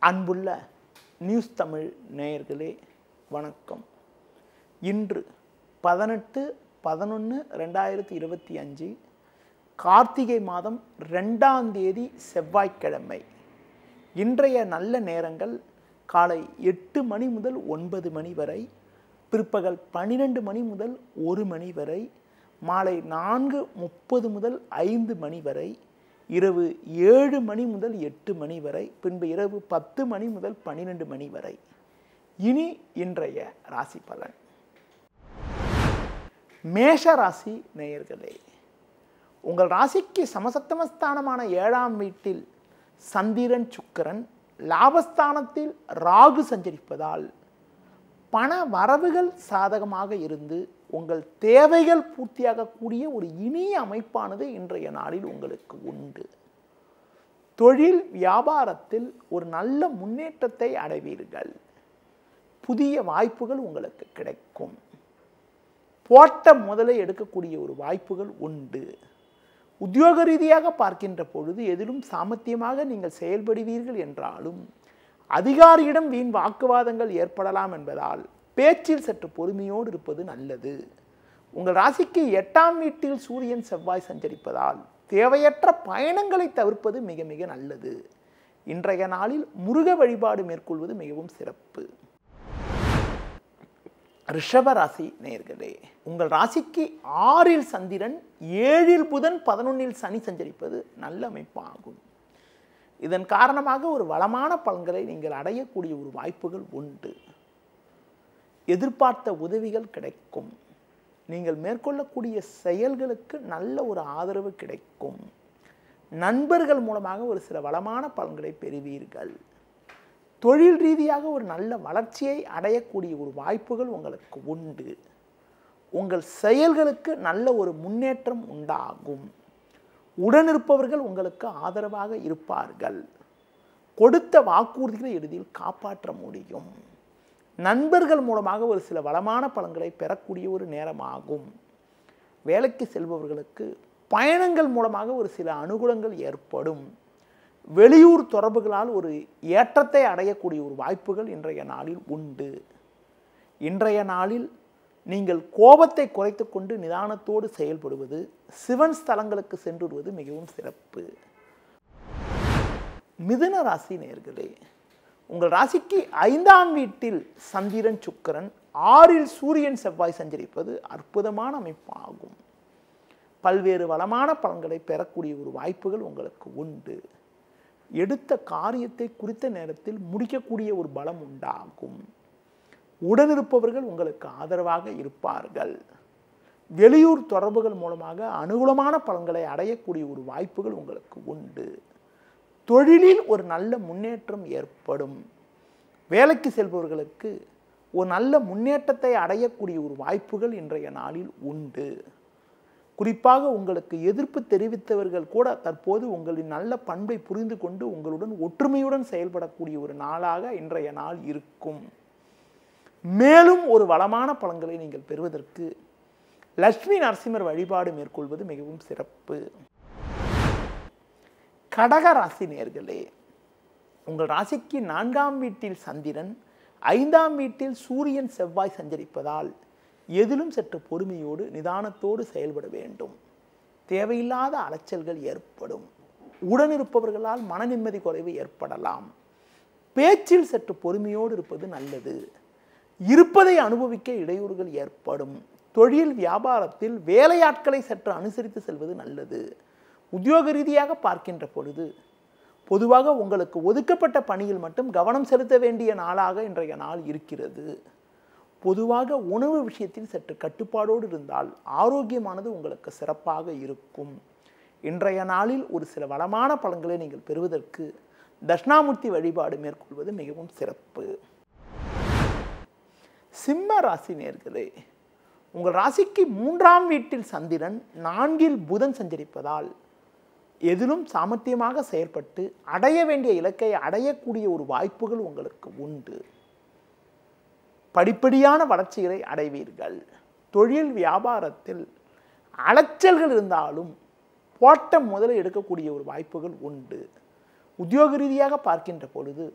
அன்புள்ள நியூஸ் தமிழ் நேயர்களே வணக்கம். இன்று 18/11/2025 கார்த்திகை மாதம் 2ஆம் தேதி செவ்வாய்க்கிழமை. இன்றைய நல்ல நேரங்கள் காலை 8 மணி முதல் 9 மணி வரை, பிற்பகல் 12 மணி முதல் 1 மணி வரை, மாலை 4:30 முதல் 5 மணி வரை, இரவு 7 மணி முதல் 8 மணி வரை, பின்பு இரவு 10 மணி முதல் 12 மணி வரை. இனி இன்றைய ராசி பலன். மேஷ ராசி நேயர்களே, உங்கள் ராசிக்கு சமசப்தமஸ்தானமான 7ஆம் வீட்டில் சந்திரன் சுக்கிரன், லாபஸ்தானத்தில் ராகு சஞ்சரிப்பதால் பண வரவுகள் சாதகமாக இருந்து உங்கள் தேவைகள் பூர்த்தியாகக்கூடிய ஒரு இனிய அமைப்பானது இன்றைய நாளில் உங்களுக்கு உண்டு. தொழில் வியாபாரத்தில் ஒரு நல்ல முன்னேற்றத்தை அடைவீர்கள். புதிய வாய்ப்புகள் உங்களுக்கு கிடைக்கும். போட்ட முதலை எடுக்கக்கூடிய ஒரு வாய்ப்புகள் உண்டு. உத்தியோக ரீதியாக பார்க்கின்ற பொழுது எதிலும் சாமர்த்தியமாக நீங்கள் செயல்படுவீர்கள் என்றாலும் அதிகாரியிடம் வீண் வாக்குவாதங்கள் ஏற்படலாம் என்பதால் பேச்சில் சற்று பொறுமையோடு இருப்பது நல்லது. உங்கள் ராசிக்கு 8ஆம் வீட்டில் சூரியன் செவ்வாய் சஞ்சரிப்பதால் தேவையற்ற பயணங்களை தவிர்ப்பது மிக மிக நல்லது. இன்றைய நாளில் முருக வழிபாடு மேற்கொள்வது மிகவும் சிறப்பு. ரிஷப ராசி நேயர்களே, உங்கள் ராசிக்கு 6இல் சந்திரன், 7இல் புதன், 11இல் சனி சஞ்சரிப்பது நல்ல அமைப்பாகும். இதன் காரணமாக ஒரு வளமான பலன்களை நீங்கள் அடையக்கூடிய ஒரு வாய்ப்புகள் உண்டு. எதிர்பார்த்த உதவிகள் கிடைக்கும். நீங்கள் மேற்கொள்ளக்கூடிய செயல்களுக்கு நல்ல ஒரு ஆதரவு கிடைக்கும். நண்பர்கள் மூலமாக ஒரு சில வளமான பலன்களை பெறுவீர்கள். தொழில் ரீதியாக ஒரு நல்ல வளர்ச்சியை அடையக்கூடிய ஒரு வாய்ப்புகள் உங்களுக்கு உண்டு. உங்கள் செயல்களுக்கு நல்ல ஒரு முன்னேற்றம் உண்டாகும். உடனிருப்பவர்கள் உங்களுக்கு ஆதரவாக இருப்பார்கள். கொடுத்த வாக்குறுதிகளை எளிதில் காப்பாற்ற முடியும். நண்பர்கள் மூலமாக ஒரு சில வளமான பலன்களை பெறக்கூடிய ஒரு நேரமாகும். வேலைக்கு செல்பவர்களுக்கு பயணங்கள் மூலமாக ஒரு சில அனுகூலங்கள் ஏற்படும். வெளியூர் தொடர்புகளால் ஒரு ஏற்றத்தை அடையக்கூடிய ஒரு வாய்ப்புகள் இன்றைய நாளில் உண்டு. இன்றைய நாளில் நீங்கள் கோபத்தை குறைத்து கொண்டு நிதானத்தோடு செயல்படுவது, சிவன் ஸ்தலங்களுக்கு சென்றுடுவது மிகவும் சிறப்பு. மிதுன ராசி நேயர்களே, உங்கள் ராசிக்கு 5ஆம் வீட்டில் சந்திரன் சுக்கிரன், 6இல் சூரியன் செவ்வாய் சஞ்சரிப்பது அற்புதமான அமைப்பாகும். பல்வேறு வளமான பலன்களை பெறக்கூடிய ஒரு வாய்ப்புகள் உங்களுக்கு உண்டு. எடுத்த காரியத்தை குறித்த நேரத்தில் முடிக்கக்கூடிய ஒரு பலம் உண்டாகும். உடனிருப்பவர்கள் உங்களுக்கு ஆதரவாக இருப்பார்கள். வெளியூர் தொடர்புகள் மூலமாக அனுகூலமான பலன்களை அடையக்கூடிய ஒரு வாய்ப்புகள் உங்களுக்கு உண்டு. தொழிலில் ஒரு நல்ல முன்னேற்றம் ஏற்படும். வேலைக்கு செல்பவர்களுக்கு ஒரு நல்ல முன்னேற்றத்தை அடையக்கூடிய ஒரு வாய்ப்புகள் இன்றைய நாளில் உண்டு. குறிப்பாக உங்களுக்கு எதிர்ப்பு தெரிவித்தவர்கள் கூட தற்போது உங்களின் நல்ல பண்பை புரிந்து கொண்டு உங்களுடன் ஒற்றுமையுடன் செயல்படக்கூடிய ஒரு நாளாக இன்றைய நாள் இருக்கும். மேலும் ஒரு வளமான பலன்களை நீங்கள் பெறுவதற்கு லட்சுமி நரசிம்மர் வழிபாடு மேற்கொள்வது மிகவும் சிறப்பு. கடக ராசி நேயர்களே, உங்கள் ராசிக்கு 4ஆம் வீட்டில் சந்திரன், 5ஆம் வீட்டில் சூரியன் செவ்வாய் சஞ்சரிப்பதால் எதிலும் சற்று பொறுமையோடு நிதானத்தோடு செயல்பட வேண்டும். தேவையில்லாத அலைச்சல்கள் ஏற்படும். உடனிருப்பவர்களால் மன நிம்மதி குறைவு ஏற்படலாம். பேச்சில் சற்று பொறுமையோடு இருப்பது நல்லது. இருப்பதை அனுபவிக்க இடையூறுகள் ஏற்படும். தொழில் வியாபாரத்தில் வேலையாட்களை சற்று அனுசரித்து செல்வது நல்லது. உத்தியோக ரீதியாக பார்க்கின்ற பொழுது பொதுவாக உங்களுக்கு ஒதுக்கப்பட்ட பணியில் மட்டும் கவனம் செலுத்த வேண்டிய நாளாக இன்றைய நாள் இருக்கிறது. பொதுவாக உணவு விஷயத்தில் சற்று கட்டுப்பாடோடு இருந்தால் ஆரோக்கியமானது உங்களுக்கு சிறப்பாக இருக்கும். இன்றைய நாளில் ஒரு சில வளமான பலன்களை நீங்கள் பெறுவதற்கு தட்சிணாமூர்த்தி வழிபாடு மேற்கொள்வது மிகவும் சிறப்பு. சிம்ம ராசி நேயர்களே, உங்கள் ராசிக்கு 3ஆம் வீட்டில் சந்திரன், 4இல் புதன் சஞ்சரிப்பதால் எதிலும் சாமர்த்தியமாக செயல்பட்டு அடைய வேண்டிய இலக்கை அடையக்கூடிய ஒரு வாய்ப்புகள் உங்களுக்கு உண்டு. படிப்படியான வளர்ச்சிகளை அடைவீர்கள். தொழில் வியாபாரத்தில் அலைச்சல்கள் இருந்தாலும் போட்ட முதலை எடுக்கக்கூடிய ஒரு வாய்ப்புகள் உண்டு. உத்தியோக ரீதியாக பார்க்கின்ற பொழுது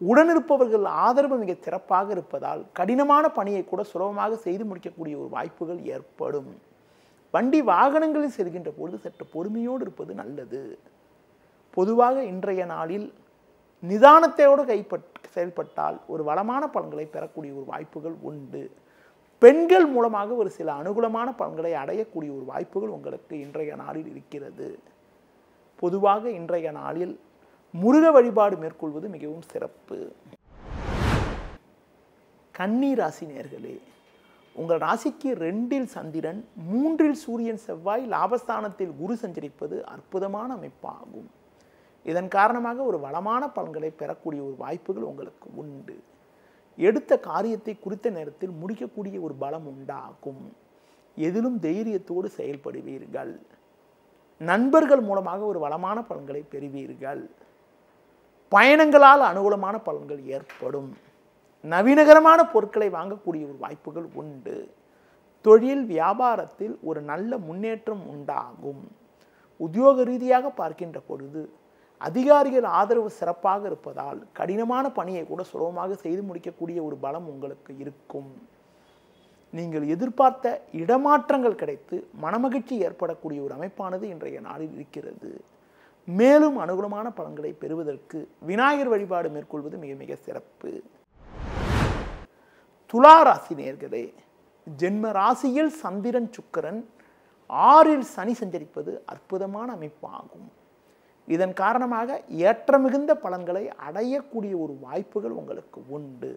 உடனிருப்பவர்கள் ஆதரவு மிக சிறப்பாக இருப்பதால் கடினமான பணியை கூட சுலபமாக செய்து முடிக்கக்கூடிய ஒரு வாய்ப்புகள் ஏற்படும். வண்டி வாகனங்களில் செல்கின்ற பொழுது சற்று பொறுமையோடு இருப்பது நல்லது. பொதுவாக இன்றைய நாளில் நிதானத்தோடு செயல்பட்டால் ஒரு வளமான பலன்களை பெறக்கூடிய ஒரு வாய்ப்புகள் உண்டு. பெண்கள் மூலமாக ஒரு சில அனுகூலமான பலன்களை அடையக்கூடிய ஒரு வாய்ப்புகள் உங்களுக்கு இன்றைய நாளில் இருக்கிறது. பொதுவாக இன்றைய நாளில் முருக வழிபாடு மேற்கொள்வது மிகவும் சிறப்பு. கன்னி ராசி நேயர்களே, உங்கள் ராசிக்கு 2இல் சந்திரன், 3இல் சூரியன், செவ்வாய், லாபஸ்தானத்தில் குரு சஞ்சரிப்பது அற்புதமான அமைப்பாகும். இதன் காரணமாக ஒரு வளமான பலன்களை பெறக்கூடிய ஒரு வாய்ப்புகள் உங்களுக்கு உண்டு. எடுத்த காரியத்தை குறித்த நேரத்தில் முடிக்கக்கூடிய ஒரு பலம் உண்டாகும். எதிலும் தைரியத்தோடு செயல்படுவீர்கள். நண்பர்கள் மூலமாக ஒரு வளமான பலன்களை பெறுவீர்கள். பயணங்களால் அனுகூலமான பலன்கள் ஏற்படும். நவீனகரமான பொருட்களை வாங்கக்கூடிய ஒரு வாய்ப்புகள் உண்டு. தொழில் வியாபாரத்தில் ஒரு நல்ல முன்னேற்றம் உண்டாகும். உத்தியோக ரீதியாக பார்க்கின்ற பொழுது அதிகாரிகள் ஆதரவு சிறப்பாக இருப்பதால் கடினமான பணியை கூட சுலபமாக செய்து முடிக்கக்கூடிய ஒரு பலம் உங்களுக்கு இருக்கும். நீங்கள் எதிர்பார்த்த இடமாற்றங்கள் கிடைத்து மனமகிழ்ச்சி ஏற்படக்கூடிய ஒரு அமைப்பானது இன்றைய நாளில் இருக்கிறது. மேலும் அனுகூலமான பலன்களை பெறுவதற்கு விநாயகர் வழிபாடு மேற்கொள்வது மிக மிக சிறப்பு. துலா ராசி நேயர்களே, ஜென்ம ராசியில் சந்திரன், சுக்கிரன், 6இல் சனி சஞ்சரிப்பது அற்புதமான அமைப்பாகும். இதன் காரணமாக ஏற்ற மிகுந்த பலன்களை அடையக்கூடிய ஒரு வாய்ப்புகள் உங்களுக்கு உண்டு.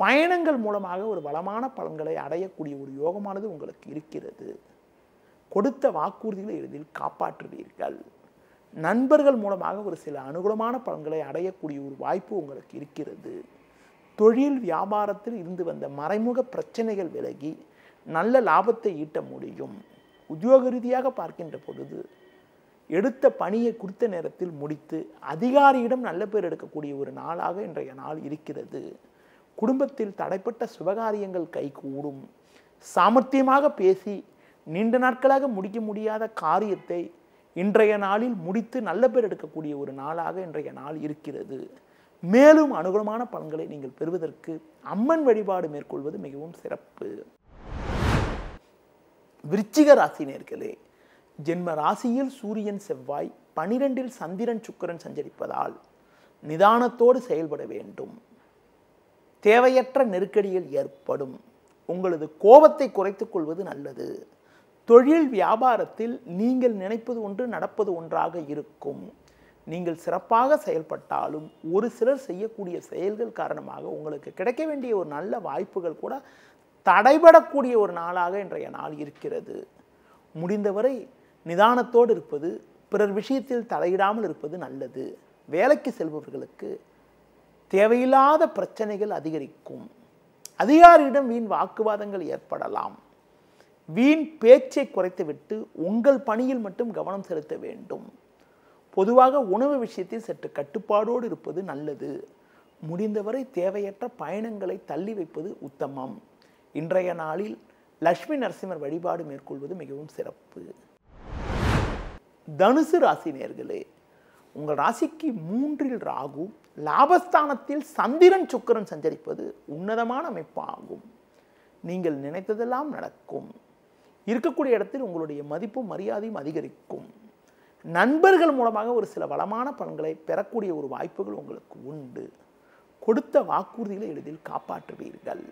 பயணங்கள் மூலமாக ஒரு வளமான பலன்களை அடையக்கூடிய ஒரு யோகமானது உங்களுக்கு இருக்கிறது. கொடுத்த வாக்குறுதிகளை எளிதில் காப்பாற்றுவீர்கள். நண்பர்கள் மூலமாக ஒரு சில அனுகூலமான பலன்களை அடையக்கூடிய ஒரு வாய்ப்பு உங்களுக்கு இருக்கிறது. தொழில் வியாபாரத்தில் இருந்து வந்த மறைமுக பிரச்சனைகள் விலகி நல்ல லாபத்தை ஈட்ட முடியும். உத்தியோக ரீதியாக பார்க்கின்ற பொழுது எடுத்த பணியை குறித்த நேரத்தில் முடித்து அதிகாரியிடம் நல்ல பேர் எடுக்கக்கூடிய ஒரு நாளாக இன்றைய நாள் இருக்கிறது. குடும்பத்தில் தடைப்பட்ட சுபகாரியங்கள் கைகூடும். சாமர்த்தியமாக பேசி நீண்ட நாட்களாக முடிக்க முடியாத காரியத்தை இன்றைய நாளில் முடித்து நல்ல பேர் எடுக்கக்கூடிய ஒரு நாளாக இன்றைய நாள் இருக்கிறது. மேலும் அனுகூலமான பலன்களை நீங்கள் பெறுவதற்கு அம்மன் வழிபாடு மேற்கொள்வது மிகவும் சிறப்பு. விருச்சிக ராசி நேயர்களே, ஜென்ம ராசியில் சூரியன், செவ்வாய், 12இல் சந்திரன், சுக்கிரன் சஞ்சரிப்பதால் நிதானத்தோடு செயல்பட வேண்டும். தேவையற்ற நெருக்கடிகள் ஏற்படும். உங்களது கோபத்தை குறைத்துக் கொள்வது நல்லது. தொழில் வியாபாரத்தில் நீங்கள் நினைப்பது ஒன்று, நடப்பது ஒன்றாக இருக்கும். நீங்கள் சிறப்பாக செயல்பட்டாலும் ஒரு சிலர் செய்யக்கூடிய செயல்கள் காரணமாக உங்களுக்கு கிடைக்க வேண்டிய ஒரு நல்ல வாய்ப்புகள் கூட தடைபடக்கூடிய ஒரு நாளாக இன்றைய நாள் இருக்கிறது. முடிந்தவரை நிதானத்தோடு இருப்பது, பிறர் விஷயத்தில் தலையிடாமல் இருப்பது நல்லது. வேலைக்கு செல்பவர்களுக்கு தேவையில்லாத பிரச்சனைகள் அதிகரிக்கும். அதிகாரியிடம் வீண் வாக்குவாதங்கள் ஏற்படலாம். வீண் பேச்சை குறைத்துவிட்டு உங்கள் பணியில் மட்டும் கவனம் செலுத்த வேண்டும். பொதுவாக உணவு விஷயத்தில் சற்று கட்டுப்பாடோடு இருப்பது நல்லது. முடிந்தவரை தேவையற்ற பயணங்களை தள்ளி வைப்பது உத்தமம். இன்றைய நாளில் லட்சுமி நரசிம்மர் வழிபாடு மேற்கொள்வது மிகவும் சிறப்பு. தனுசு ராசி நேயர்களே, உங்கள் ராசிக்கு 3இல் ராகு, லாபஸ்தானத்தில் சந்திரன், சுக்கிரன் சஞ்சரிப்பது உன்னதமான அமைப்பாகும். நீங்கள் நினைத்ததெல்லாம் நடக்கும். இருக்கக்கூடிய இடத்தில் உங்களுடைய மதிப்பும் மரியாதையும் அதிகரிக்கும். நண்பர்கள் மூலமாக ஒரு சில வளமான பலன்களை பெறக்கூடிய ஒரு வாய்ப்புகள் உங்களுக்கு உண்டு. கொடுத்த வாக்குறுதிகளை எளிதில் காப்பாற்றுவீர்கள்.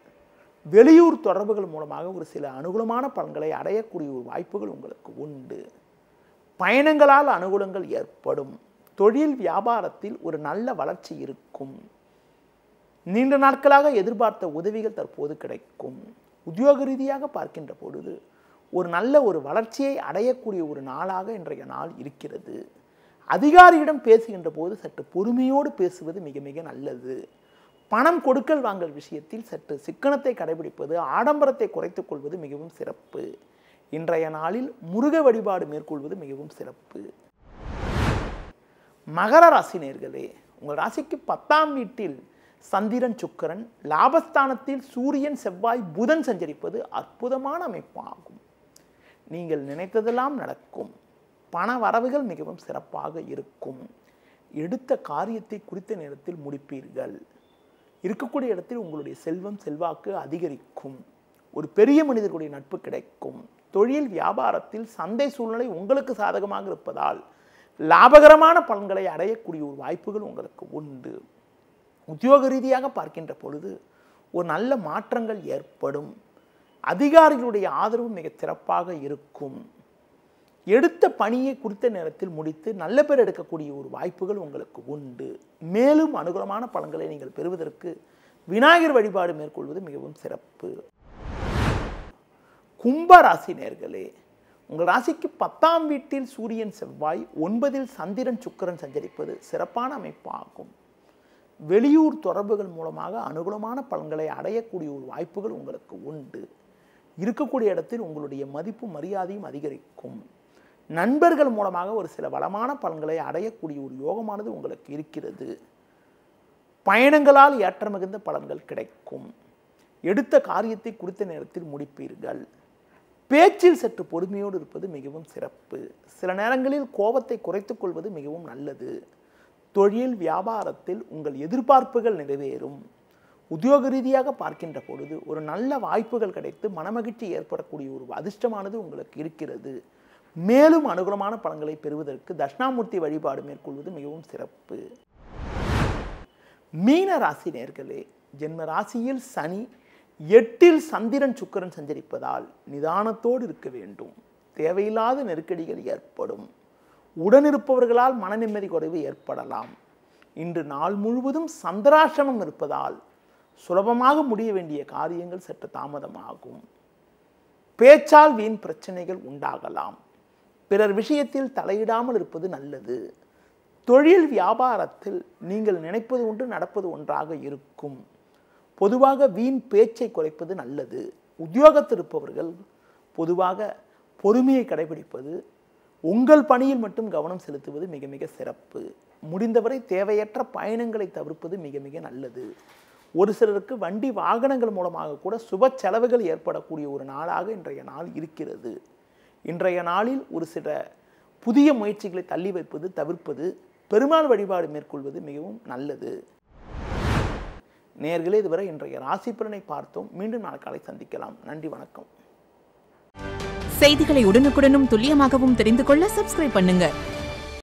வெளியூர் தொடர்புகள் மூலமாக ஒரு சில அனுகூலமான பலன்களை அடையக்கூடிய ஒரு வாய்ப்புகள் உங்களுக்கு உண்டு. பயணங்களால் அனுகூலங்கள் ஏற்படும். தொழில் வியாபாரத்தில் ஒரு நல்ல வளர்ச்சி இருக்கும். நீண்ட நாட்களாக எதிர்பார்த்த உதவிகள் தற்போது கிடைக்கும். உத்தியோக ரீதியாக பார்க்கின்ற பொழுது ஒரு நல்ல ஒரு வளர்ச்சியை அடையக்கூடிய ஒரு நாளாக இன்றைய நாள் இருக்கிறது. அதிகாரியிடம் பேசுகின்ற போது சற்று பொறுமையோடு பேசுவது மிக மிக நல்லது. பணம் கொடுக்கல் வாங்கல் விஷயத்தில் சற்று சிக்கனத்தை கடைபிடிப்பது, ஆடம்பரத்தை குறைத்துக் கொள்வது மிகவும் சிறப்பு. இன்றைய நாளில் முருக வழிபாடு மேற்கொள்வது மிகவும் சிறப்பு. மகர ராசி நேயர்களே, உங்கள் ராசிக்கு 10ஆம் வீட்டில் சந்திரன், சுக்கிரன், லாபஸ்தானத்தில் சூரியன், செவ்வாய், புதன் சஞ்சரிப்பது அற்புதமான அமைப்பாகும். நீங்கள் நினைத்ததெல்லாம் நடக்கும். பண வரவுகள் மிகவும் சிறப்பாக இருக்கும். எடுத்த காரியத்தை குறித்த நேரத்தில் முடிப்பீர்கள். இருக்கக்கூடிய இடத்தில் உங்களுடைய செல்வம் செல்வாக்கு அதிகரிக்கும். ஒரு பெரிய மனிதர்களுடைய நட்பு கிடைக்கும். தொழில் வியாபாரத்தில் சந்தை சூழ்நிலை உங்களுக்கு சாதகமாக இருப்பதால் லாபகரமான பலன்களை அடையக்கூடிய ஒரு வாய்ப்புகள் உங்களுக்கு உண்டு. உத்தியோக ரீதியாக பார்க்கின்ற பொழுது ஒரு நல்ல மாற்றங்கள் ஏற்படும். அதிகாரிகளுடைய ஆதரவு மிக சிறப்பாக இருக்கும். எடுத்த பணியை குறித்த நேரத்தில் முடித்து நல்ல பேர் எடுக்கக்கூடிய ஒரு வாய்ப்புகள் உங்களுக்கு உண்டு. மேலும் அனுகூலமான பலன்களை நீங்கள் பெறுவதற்கு விநாயகர் வழிபாடு மேற்கொள்வது மிகவும் சிறப்பு. கும்ப ராசி நேயர்களே, உங்கள் ராசிக்கு 10ஆம் வீட்டில் சூரியன் செவ்வாய், 9இல் சந்திரன் சுக்கிரன் சஞ்சரிப்பது சிறப்பான அமைப்பாகும். வெளியூர் தொடர்புகள் மூலமாக அனுகூலமான பலன்களை அடையக்கூடிய ஒரு வாய்ப்புகள் உங்களுக்கு உண்டு. இருக்கக்கூடிய இடத்தில் உங்களுடைய மதிப்பு மரியாதையும் அதிகரிக்கும். நண்பர்கள் மூலமாக ஒரு சில வளமான பலன்களை அடையக்கூடிய ஒரு யோகமானது உங்களுக்கு இருக்கிறது. பயணங்களால் ஏற்ற மிகுந்த பலன்கள் கிடைக்கும். எடுத்த காரியத்தை குறித்த நேரத்தில் முடிப்பீர்கள். பேச்சில் சற்று பொறுமையோடு இருப்பது மிகவும் சிறப்பு. சில நேரங்களில் கோபத்தை குறைத்துக் கொள்வது மிகவும் நல்லது. தொழில் வியாபாரத்தில் உங்கள் எதிர்பார்ப்புகள் நிறைவேறும். உத்தியோக ரீதியாக பார்க்கின்ற பொழுது ஒரு நல்ல வாய்ப்புகள் கிடைத்து மனமகிழ்ச்சி ஏற்படக்கூடிய ஒரு அதிர்ஷ்டமானது உங்களுக்கு இருக்கிறது. மேலும் அனுகூலமான பலன்களை பெறுவதற்கு தட்சிணாமூர்த்தி வழிபாடு மேற்கொள்வது மிகவும் சிறப்பு. மீன ராசி நேயர்களே, ஜென்ம ராசியில் சனி, 8இல் சந்திரன் சுக்கிரன் சஞ்சரிப்பதால் நிதானத்தோடு இருக்க வேண்டும். தேவையில்லாத நெருக்கடிகள் ஏற்படும். உடனிருப்பவர்களால் மன நிம்மதி குறைவு ஏற்படலாம். இன்று நாள் முழுவதும் சந்திராசிரமம் இருப்பதால் சுலபமாக முடிய வேண்டிய காரியங்கள் சற்று தாமதமாகும். பேச்சால் வீண் பிரச்சனைகள் உண்டாகலாம். பிறர் விஷயத்தில் தலையிடாமல் இருப்பது நல்லது. தொழில் வியாபாரத்தில் நீங்கள் நினைப்பது ஒன்று நடப்பது ஒன்றாக இருக்கும். பொதுவாக வீண் பேச்சை குறைப்பது நல்லது. உத்தியோகத்தில் இருப்பவர்கள் பொதுவாக பொறுமையை கடைபிடிப்பது, உங்கள் பணியில் மட்டும் கவனம் செலுத்துவது மிக மிக சிறப்பு. முடிந்தவரை தேவையற்ற பயணங்களை தவிர்ப்பது மிக மிக நல்லது. ஒரு சிலருக்கு வண்டி வாகனங்கள் மூலமாக கூட சுப செலவுகள் ஏற்படக்கூடிய ஒரு நாளாக இன்றைய நாள் இருக்கிறது. இன்றைய நாளில் ஒரு சில புதிய முயற்சிகளை தள்ளி வைப்பது தவிர்ப்பது, பெருமாள் வழிபாடு மேற்கொள்வது மிகவும் நல்லது. நேயர்களே, இதுவரை இன்றைய ராசி பலனை பார்த்தோம். மீண்டும் நாளை காலை சந்திக்கலாம். நன்றி, வணக்கம். செய்திகளை உடனுக்குடனும் துல்லியமாகவும் தெரிந்து கொள்ள சப்ஸ்கிரைப் பண்ணுங்க.